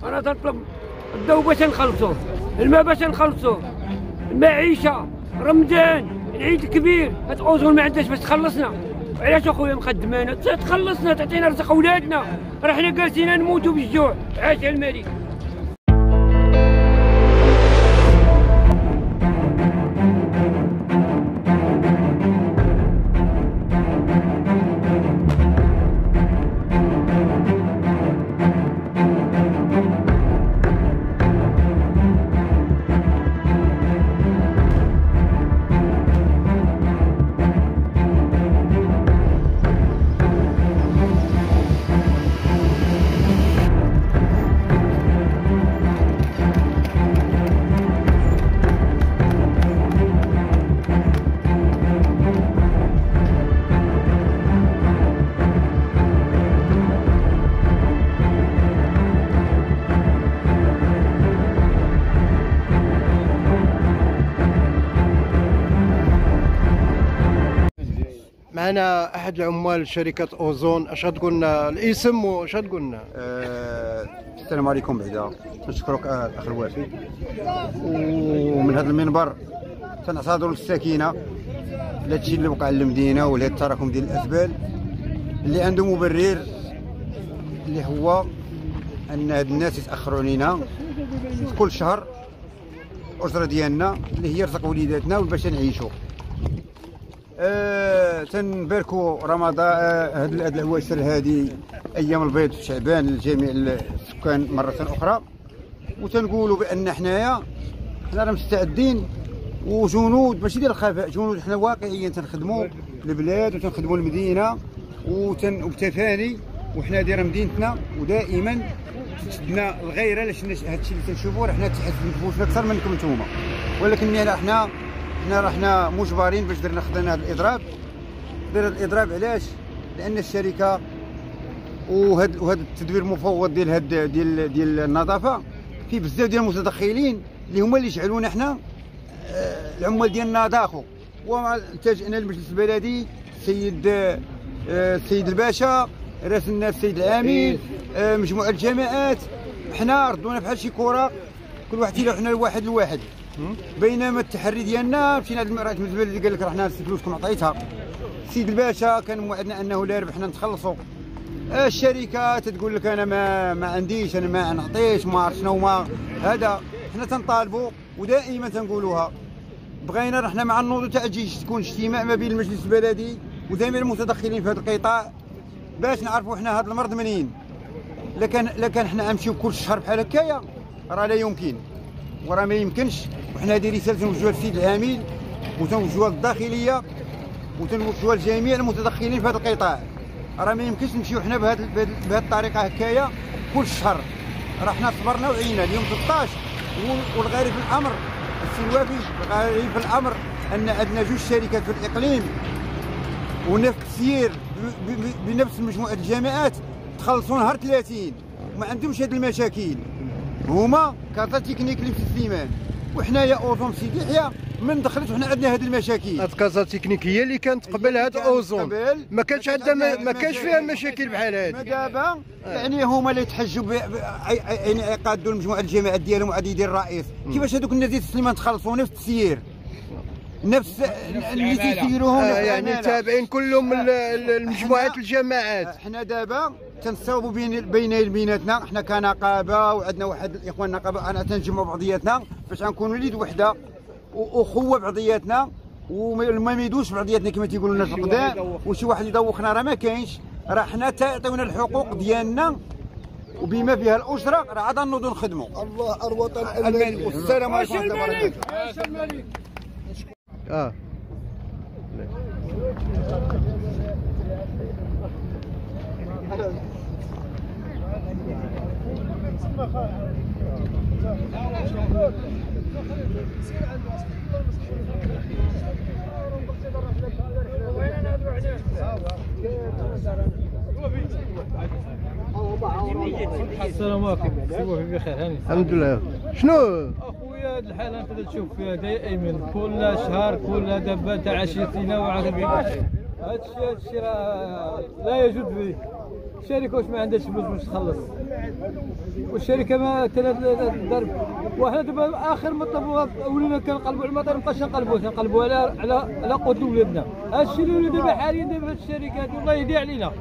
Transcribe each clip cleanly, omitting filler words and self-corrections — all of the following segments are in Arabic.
انا تطلب الضوء باش نخلصوه، الماء باش نخلصوه، المعيشه، رمضان، العيد الكبير، هاد اوزون ما عندهاش باش تخلصنا. علاش اخويا مخدمانا تخلصنا، تعطينا رزق اولادنا، راه حنا جالسين نموتوا بالجوع. عاش الملك. معنا احد العمال شركه اوزون، اش غتقول لنا الاسم واش غتقول لنا؟ السلام عليكم. بعدا نشكرك الاخ الوافي، ومن هذا المنبر تنعتذر للساكنه لهادشي اللي وقع للمدينه ولهاد التراكم ديال الازبال اللي عنده مبرر، اللي هو ان هاد الناس يتاخروا علينا كل شهر الاجره ديالنا اللي هي رزق وليداتنا باش نعيشوا. تنباركوا رمضان، هاد العواشر هادي ايام البيض في شعبان لجميع السكان مره اخرى، وتنقولوا بان حنا راه مستعدين وجنود ماشي ديال الخفاء، جنود حنا واقعيا تنخدموا البلاد وتنخدموا المدينه وبتفاني، وحنا دايره مدينتنا ودائما تشدنا الغيره لاش هادشي اللي تنشوفوا راه حنا تحس بنفوسنا اكثر منكم نتوما، ولكن حنا مجبرين باش درنا خدنا هذا الاضراب. درنا الاضراب علاش؟ لان الشركه وهذا التدبير المفوض ديال النظافه فيه بزاف ديال المتدخلين اللي هما اللي يجعلونا حنا العمال ديالنا ضاخوا. والتجئنا للمجلس البلدي، السيد الباشا، راس الناس السيد العامل، مجموعه الجماعات، حنا ردونا بحال شي كره كل واحد تيلوح حنا الواحد لواحد. بينما التحري ديالنا مشينا لرئيس المجلس البلدي قال لك راه حنا فلوسكم عطيتها. السيد الباشا كان موعدنا انه لا ربح حنا نتخلصوا. الشركه تتقول لك انا ما عنديش، انا ما نعطيش، ما عرفت شنو ما هذا. حنا تنطالبوا ودائما تنقولوها، بغينا راه حنا مع النهوض تاع الجيش تكون اجتماع ما بين المجلس البلدي وجميع المتدخلين في هذا القطاع باش نعرفوا حنا هذا المرض منين. لكن حنا نمشيو كل شهر بحال هكايا راه لا يمكن، وراه ما يمكنش. وحنا هذه رساله تنوجهوها للسيد العامل وتنوجهوها للداخليه وتنوجهوها لجميع المتدخلين في هذا القطاع. راه ما يمكنش نمشيو حنا بهذه الطريقه هكايا كل شهر. راه حنا صبرنا وعينا اليوم 13. والغريب في الامر السي الوافي، الغريب في الامر ان عندنا جوج شركات في الاقليم ونفس السير بنفس مجموعه الجامعات تخلصوا نهار 30 وما عندهمش هذه المشاكل. هما كارتا تكنيك اللي في سليمان، وحنايا اوزون في سيدي يحيى من دخلت وحنا عندنا هذه المشاكل. هاد كازا تكنيكيه اللي كانت قبل هاد اوزون ما كانش عندها ما كانش فيها مشاكل بحال هذه. دابا يعني هما اللي تحجوا يعني يقادوا المجموعه الجماعات ديالهم وعاد يدير الرئيس. كيفاش هذوك الناس ديال سليمان تخلصوا نفس التسيير نفس اللي تيسيروهم يعني تابعين كلهم المجموعات الجماعات. حنا دابا تنصاوبوا بيناتنا، حنا كنقابه وعندنا واحد الاخوان نقابه، انا تنجمعوا بعضياتنا باش غنكونوا وليد وحده واخوه بعضياتنا وما يميدوش بعضياتنا كما تيقولوا الناس القدام. وشي واحد يدوخنا راه ما كاينش، راه حنا تعطيونا الحقوق ديالنا وبما فيها الاجره راه عاد نوضوا نخدموا. الله الوطن الملك. والسلام عليكم ورحمه الله وبركاته. السلام عليكم. سيبوه بخير هاني. الحمد لله. شنو اخويا هاد الحاله انت تشوف فيها دائما كل شهر كل دابا تاع عشيتنا وعاد هادشي راه لا يجوز فيه. الشركه واش ما عندهاش فلوس باش تخلص، والشركه ما الضرب. وحنا دابا اخر مطلب ولينا كنقلبوا على المطار، مابقاش كنقلبوا على قوت ولادنا. هادشي اللي ولد دابا حاليا دابا هاد الشركات والله يهدي علينا.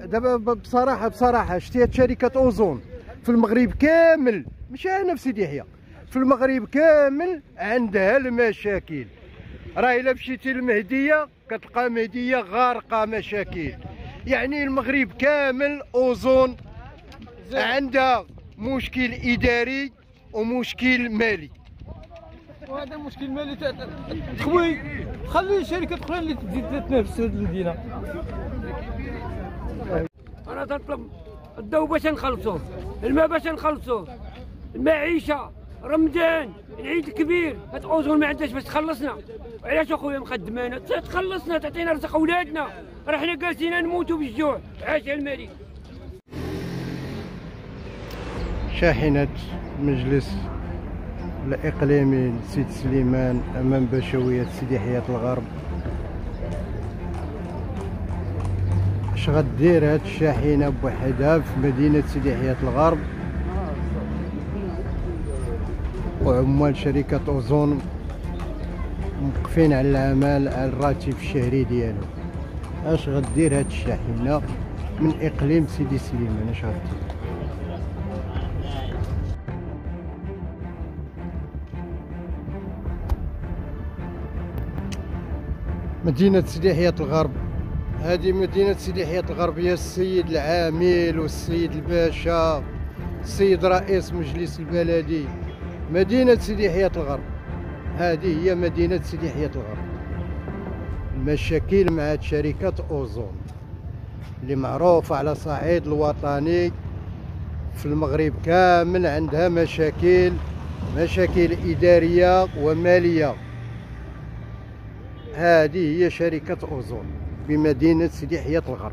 دابا بصراحه شتي هاد شركه اوزون في المغرب كامل، ماشي انا في سيدي يحيى، في المغرب كامل عندها المشاكل. راه الا مشيتي للمهديه كتلقى مهديه غارقه مشاكل. يعني المغرب كامل اوزون عندها مشكل اداري ومشكل مالي. وهذا المشكل المالي تخوي خلي شركات اخرى اللي تزيد تنافس في هذه المدينه. انا تطلب الضوء باش نخلصوه، الماء باش نخلصوه، المعيشه، رمضان، العيد الكبير، هاد اوزون ما عندهاش باش تخلصنا. علاش اخويا مخدمانا تخلصنا، تعطينا رزق اولادنا، راه حنا جالسين نموتوا بالجوع. عاش على الملك. شاحنة مجلس الإقليمي سيد سليمان أمام بشوية سيدي يحيى الغرب. اش غدير هاد الشاحنة بوحدها في مدينة سيدي يحيى الغرب؟ وعمال شركة أوزون موقفين على العمل على الراتب الشهري ديالو. اش غدير هاد الشاحنة من إقليم سيدي سليمان؟ اش غدير؟ مدينة سيدي يحيى الغرب، هذه مدينة سيدي يحيى الغرب يا السيد العامل والسيد الباشا، السيد رئيس مجلس البلدي. مدينة سيدي يحيى الغرب هذه هي مدينة سيدي يحيى الغرب. المشاكل مع شركة أوزون اللي معروفة على صعيد الوطني في المغرب كامل عندها مشاكل إدارية ومالية. هذه هي شركة أوزون بمدينة سيدي يحيى الغرب.